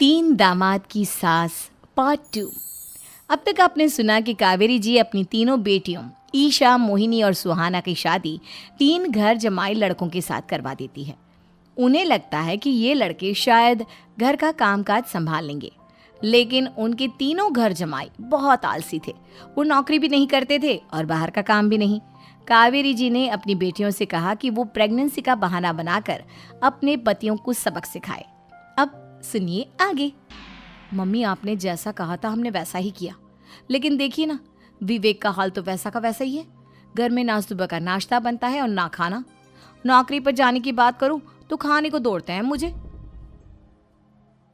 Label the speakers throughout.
Speaker 1: तीन दामाद की सास पार्ट 2। अब तक आपने सुना कि कावेरी जी अपनी तीनों बेटियों ईशा, मोहिनी और सुहाना की शादी तीन घर जमाई लड़कों के साथ करवा देती है। उन्हें लगता है कि ये लड़के शायद घर का कामकाज संभाल लेंगे, लेकिन उनके तीनों घर जमाई बहुत आलसी थे। वो नौकरी भी नहीं करते थे और बाहर का काम भी नहीं। कावेरी जी ने अपनी बेटियों से कहा कि वो प्रेगनेंसी का बहाना बनाकर अपने पतियों को सबक सिखाए। अब सुनिए आगे। मम्मी, आपने जैसा कहा था हमने वैसा ही किया, लेकिन देखिए ना, विवेक का हाल तो वैसा का वैसा ही है। घर में ना सुबह का नाश्ता बनता है और ना खाना। नौकरी पर जाने की बात करूं तो खाने को दौड़ते हैं मुझे।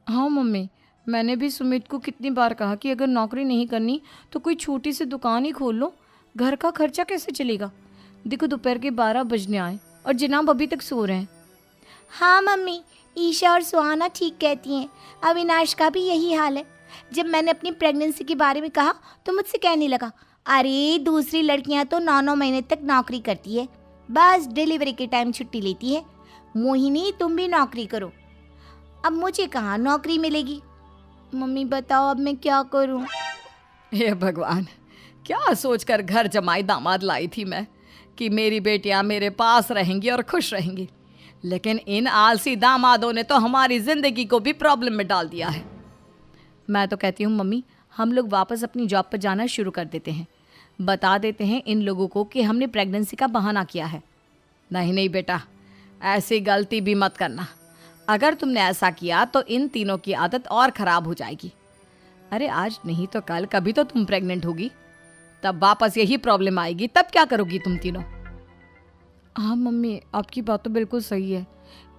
Speaker 1: हाँ मम्मी, मैंने भी सुमित को कितनी बार कहा कि अगर नौकरी नहीं करनी तो कोई छोटी सी दुकान ही खोल लो, घर का खर्चा कैसे चलेगा। देखो दोपहर के 12 बजने आए और जनाब अभी तक सो रहे हैं।
Speaker 2: हाँ मम्मी, ईशा और सुहाना ठीक कहती हैं। अविनाश का भी यही हाल है। जब मैंने अपनी प्रेगनेंसी के बारे में कहा तो मुझसे कहने लगा, अरे दूसरी लड़कियां तो 9-9 महीने तक नौकरी करती है, बस डिलीवरी के टाइम छुट्टी लेती है। मोहिनी, तुम भी नौकरी करो। अब मुझे कहाँ नौकरी मिलेगी। मम्मी बताओ अब मैं क्या करूँ।
Speaker 1: हे भगवान, क्या सोचकर घर जमाई दामाद लाई थी मैं कि मेरी बेटियां मेरे पास रहेंगी और खुश रहेंगी, लेकिन इन आलसी दामादों ने तो हमारी जिंदगी को भी प्रॉब्लम में डाल दिया है। मैं तो कहती हूँ मम्मी, हम लोग वापस अपनी जॉब पर जाना शुरू कर देते हैं। बता देते हैं इन लोगों को कि हमने प्रेगनेंसी का बहाना किया है। नहीं नहीं बेटा, ऐसी गलती भी मत करना। अगर तुमने ऐसा किया तो इन तीनों की आदत और ख़राब हो जाएगी। अरे आज नहीं तो कल कभी तो तुम प्रेग्नेंट होगी, तब वापस यही प्रॉब्लम आएगी। तब क्या करोगी तुम तीनों। हाँ मम्मी, आपकी बात तो बिल्कुल सही है।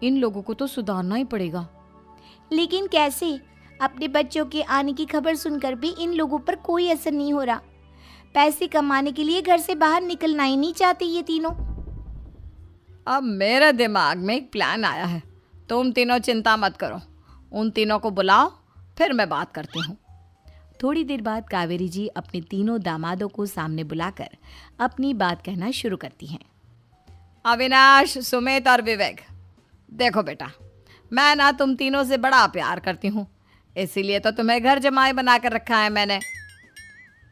Speaker 1: इन लोगों को तो सुधारना ही पड़ेगा।
Speaker 2: लेकिन कैसे? अपने बच्चों के आने की खबर सुनकर भी इन लोगों पर कोई असर नहीं हो रहा। पैसे कमाने के लिए घर से बाहर निकलना ही नहीं चाहते ये तीनों।
Speaker 1: अब मेरे दिमाग में एक प्लान आया है। तुम तीनों चिंता मत करो, उन तीनों को बुलाओ, फिर मैं बात करती हूँ। थोड़ी देर बाद कावेरी जी अपने तीनों दामादों को सामने बुलाकर अपनी बात कहना शुरू करती हैं। अविनाश, सुमित और विवेक, देखो बेटा, मैं ना तुम तीनों से बड़ा प्यार करती हूँ, इसीलिए तो तुम्हें घर जमाई बना कर रखा है मैंने।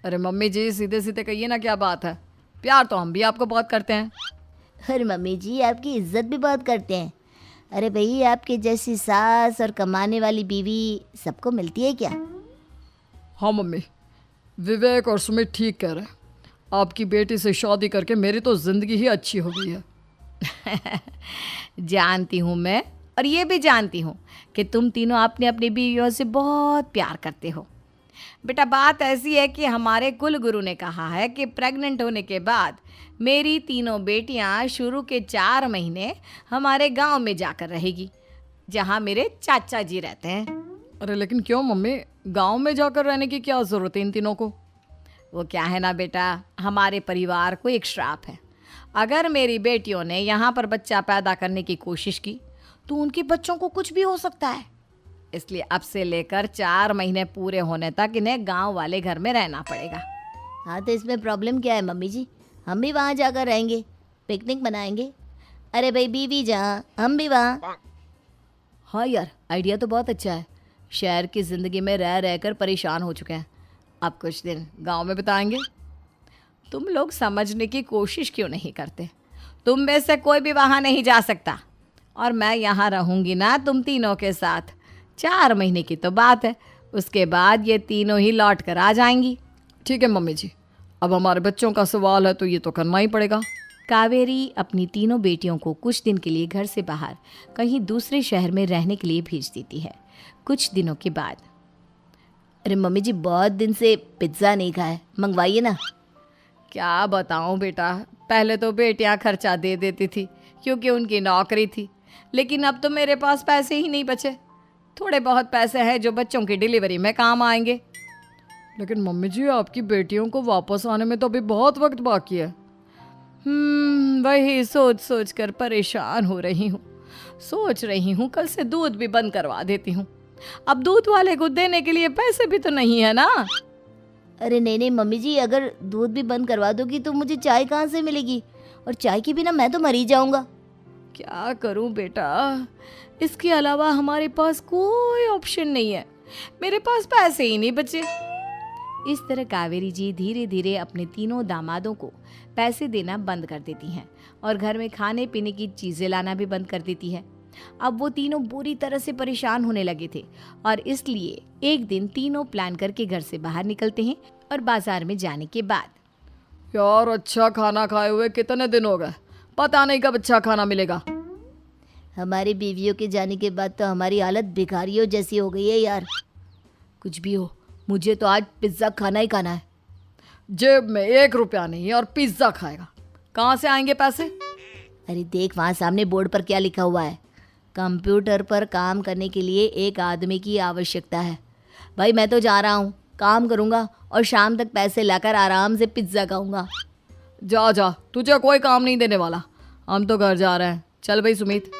Speaker 1: अरे मम्मी जी, सीधे सीधे कहिए ना, क्या बात है। प्यार तो हम भी आपको बहुत करते हैं।
Speaker 2: अरे मम्मी जी, आपकी इज्जत भी बहुत करते हैं। अरे भाई, आपके जैसी सास और कमाने वाली बीवी सबको मिलती है क्या?
Speaker 1: हाँ मम्मी, विवेक और सुमित ठीक कह रहे हैं। आपकी बेटी से शादी करके मेरी तो ज़िंदगी ही अच्छी हो गई है। जानती हूँ मैं, और ये भी जानती हूँ कि तुम तीनों अपने अपनी बीवियों से बहुत प्यार करते हो। बेटा, बात ऐसी है कि हमारे कुल गुरु ने कहा है कि प्रेग्नेंट होने के बाद मेरी तीनों बेटियाँ शुरू के 4 महीने हमारे गांव में जाकर रहेगी, जहाँ मेरे चाचा जी रहते हैं। अरे लेकिन क्यों मम्मी, गांव में जाकर रहने की क्या ज़रूरत है इन तीनों को। वो क्या है ना बेटा, हमारे परिवार को एक श्राप है। अगर मेरी बेटियों ने यहाँ पर बच्चा पैदा करने की कोशिश की तो उनके बच्चों को कुछ भी हो सकता है। इसलिए अब से लेकर 4 महीने पूरे होने तक इन्हें गांव वाले घर में रहना पड़ेगा।
Speaker 2: हाँ तो इसमें प्रॉब्लम क्या है मम्मी जी? हम भी वहाँ जाकर रहेंगे, पिकनिक मनाएंगे। अरे भाई, बीवी जहाँ हम भी वहाँ।
Speaker 1: हाँ यार, आइडिया तो बहुत अच्छा है। शहर की ज़िंदगी में रह रहकर परेशान हो चुके हैं, अब कुछ दिन गांव में बिताएंगे। तुम लोग समझने की कोशिश क्यों नहीं करते। तुम में से कोई भी वहाँ नहीं जा सकता, और मैं यहाँ रहूँगी ना तुम तीनों के साथ। 4 महीने की तो बात है, उसके बाद ये तीनों ही लौट कर आ जाएंगी। ठीक है मम्मी जी, अब हमारे बच्चों का सवाल है तो ये तो करना ही पड़ेगा। कावेरी अपनी तीनों बेटियों को कुछ दिन के लिए घर से बाहर कहीं दूसरे शहर में रहने के लिए भेज देती है। कुछ दिनों के बाद,
Speaker 2: अरे मम्मी जी, बहुत दिन से पिज्ज़ा नहीं खाया, मंगवाइए ना।
Speaker 1: क्या बताऊं बेटा, पहले तो बेटियां खर्चा दे देती थी क्योंकि उनकी नौकरी थी, लेकिन अब तो मेरे पास पैसे ही नहीं बचे। थोड़े बहुत पैसे हैं जो बच्चों की डिलीवरी में काम आएंगे। लेकिन मम्मी जी, आपकी बेटियों को वापस आने में तो अभी बहुत वक्त बाकी है। वही सोच सोच कर परेशान हो रही हूँ। सोच रही हूँ कल से दूध भी बंद करवा देती हूँ। अब दूध वाले को देने के लिए पैसे भी तो नहीं है ना।
Speaker 2: अरे नहीं नहीं मम्मी जी, अगर दूध भी बंद करवा दोगी तो मुझे चाय कहाँ से मिलेगी, और चाय के बिना मैं तो मर ही जाऊँगा।
Speaker 1: क्या करूं बेटा, इसके अलावा हमारे पास कोई ऑप्शन नहीं है, मेरे पास पैसे ही नहीं बचे। इस तरह कावेरी जी धीरे धीरे अपने तीनों दामादों को पैसे देना बंद कर देती हैं और घर में खाने पीने की चीज़ें लाना भी बंद कर देती है। अब वो तीनों बुरी तरह से परेशान होने लगे थे और इसलिए एक दिन तीनों प्लान करके घर से बाहर निकलते हैं और बाजार में जाने के बाद
Speaker 3: यार अच्छा खाना खाए हुए कितने दिन हो गए, पता नहीं कब अच्छा खाना मिलेगा।
Speaker 2: हमारी बीवियों के जाने के बाद तो हमारी हालत भिखारियों जैसी हो गई है यार।
Speaker 1: कुछ भी हो, मुझे तो आज पिज्ज़ा खाना ही खाना है।
Speaker 3: जेब में 1 रुपया नहीं है और पिज्ज़ा खाएगा, कहाँ से आएंगे पैसे?
Speaker 2: अरे देख वहाँ सामने बोर्ड पर क्या लिखा हुआ है, कंप्यूटर पर काम करने के लिए एक आदमी की आवश्यकता है। भाई मैं तो जा रहा हूँ, काम करूँगा और शाम तक पैसे लाकर आराम से पिज्ज़ा खाऊंगा।
Speaker 3: जा जा, तुझे कोई काम नहीं देने वाला, हम तो घर जा रहे हैं। चल भाई सुमित।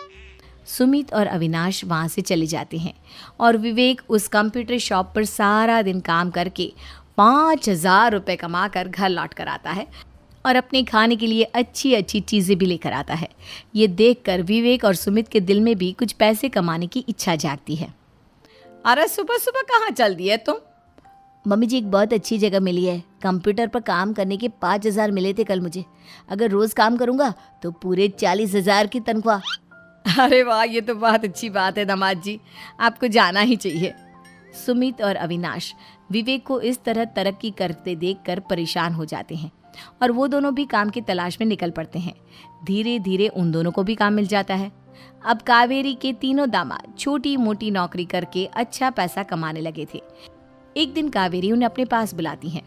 Speaker 1: सुमित और अविनाश वहाँ से चले जाते हैं और विवेक उस कंप्यूटर शॉप पर सारा दिन काम करके 5,000 रुपये कमा कर घर लौट कर आता है और अपने खाने के लिए अच्छी अच्छी चीज़ें भी लेकर आता है। ये देखकर विवेक और सुमित के दिल में भी कुछ पैसे कमाने की इच्छा जागती है।
Speaker 3: अरे सुबह सुबह कहाँ चल दिए तुम?
Speaker 2: मम्मी जी एक बहुत अच्छी जगह मिली है, कंप्यूटर पर काम करने के 5,000 मिले थे कल मुझे। अगर रोज़ काम करूँगा तो पूरे 40,000 की तनख्वाह।
Speaker 1: अरे वाह, ये तो बहुत अच्छी बात है दामाद जी, आपको जाना ही चाहिए। सुमित और अविनाश विवेक को इस तरह तरक्की करते देखकर परेशान हो जाते हैं और वो दोनों भी काम की तलाश में निकल पड़ते हैं। धीरे धीरे उन दोनों को भी काम मिल जाता है। अब कावेरी के तीनों दामाद छोटी मोटी नौकरी करके अच्छा पैसा कमाने लगे थे। एक दिन कावेरी उन्हें अपने पास बुलाती हैं।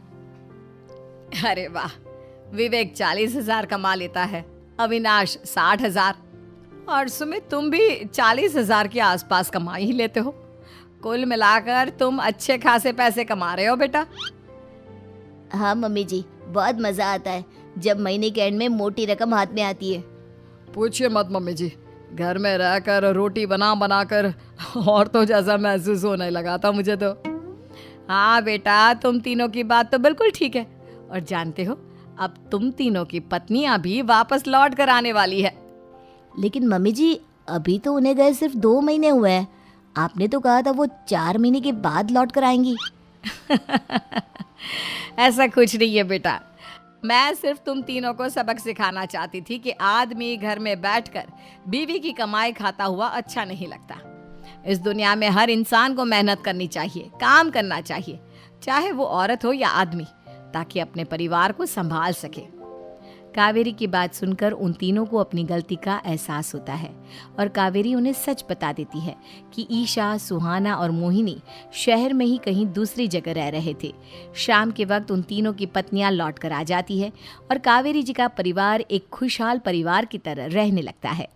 Speaker 3: अरे वाह, विवेक 40,000 कमा लेता है, अविनाश 60,000 और सुमित तुम भी 40,000 के आसपास कमा ही लेते हो। कुल मिलाकर तुम अच्छे खासे पैसे कमा रहे हो बेटा।
Speaker 2: हाँ मम्मी जी, बहुत मज़ा आता है जब महीने के एंड में मोटी रकम हाथ में आती है।
Speaker 3: पूछिए मत मम्मी जी, घर में रहकर रोटी बना बना कर और तो जैसा महसूस होने लगा था मुझे तो।
Speaker 1: हाँ बेटा, तुम तीनों की बात तो बिल्कुल ठीक है और जानते हो अब तुम तीनों की पत्नियां भी वापस लौट कर आने वाली है।
Speaker 2: लेकिन मम्मी जी अभी तो उन्हें गए सिर्फ 2 महीने हुए हैं, आपने तो कहा था वो 4 महीने के बाद लौट कर आएंगी।
Speaker 1: ऐसा कुछ नहीं है बेटा, मैं सिर्फ तुम तीनों को सबक सिखाना चाहती थी कि आदमी घर में बैठकर बीवी की कमाई खाता हुआ अच्छा नहीं लगता। इस दुनिया में हर इंसान को मेहनत करनी चाहिए, काम करना चाहिए, चाहे वो औरत हो या आदमी, ताकि अपने परिवार को संभाल सके। कावेरी की बात सुनकर उन तीनों को अपनी गलती का एहसास होता है और कावेरी उन्हें सच बता देती है कि ईशा, सुहाना और मोहिनी शहर में ही कहीं दूसरी जगह रह रहे थे। शाम के वक्त उन तीनों की पत्नियां लौट कर आ जाती है और कावेरी जी का परिवार एक खुशहाल परिवार की तरह रहने लगता है।